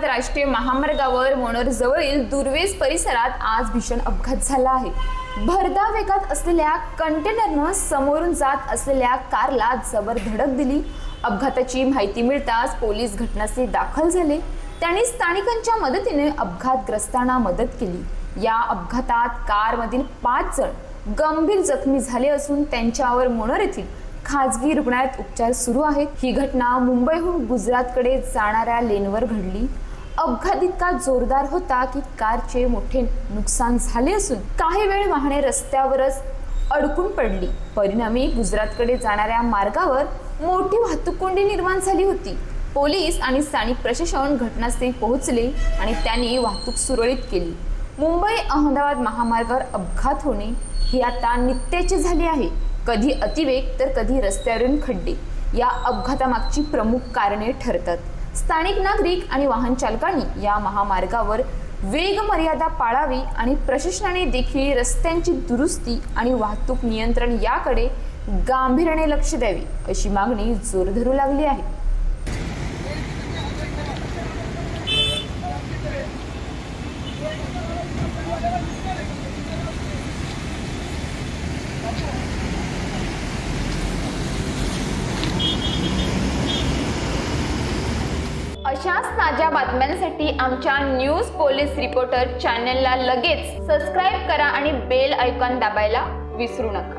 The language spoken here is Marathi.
औरंगाबाद राष्ट्रीय महामार्गावर मोनोर जवळील दुर्वेस परिसरात आज भीषण अपघात झाला आहे। भरधाव वेगात असलेल्या कंटेनरनं समोरून जात असलेल्या कारला जबर धडक दिली। अपघाताची माहिती मिळताच पोलीस घटनास्थळी दाखल झाले। त्यांनी स्थानिकांच्या मदतीने अपघातग्रस्तांना मदत केली। या अपघातात कारमधील 5 जण गंभीर जखमी झाले असून त्यांच्यावर मोनोर येथील खाजगी रुग्णालयात उपचार सुरू आहेत। ही घटना मुंबईहून गुजरातकडे जाणाऱ्या लेनवर घडली। अपघात इतका जोरदार होता की कारचे मोठे नुकसान झाले असून काही वेळ वाहने रस्त्यावरच अडकून पडली। परिणामी गुजरातकडे जाणाऱ्या मार्गावर मोठी वाहतूक कोंडी निर्माण झाली होती। पोलीस आणि स्थानिक प्रशासन घटनास्थळी पोहोचले आणि त्यांनी वाहतूक सुरळीत केली। मुंबई अहमदाबाद महामार्गावर अपघात होणे ही आता नित्याचे झाले आहे। कधी अतिवेग तर कधी रस्त्यावरील खड्डे या अपघातामागची प्रमुख कारणे ठरतात। स्थानिक नागरिक आणि वाहन चालकांनी या महामार्गावर वेग मर्यादा पाळावी आणि प्रशासनाने देखील रस्त्यांची दुरुस्ती आणि वाहतूक नियंत्रण याकडे गांभीर्याने लक्ष द्यावे अशी मागणी जोर धरू लागली आहे। अशाच ताज्या बातम्यांसाठी आमच्या न्यूज पोलीस रिपोर्टर चॅनलला लगेच सबस्क्राइब करा आणि बेल आयकॉन दाबायला विसरू नका।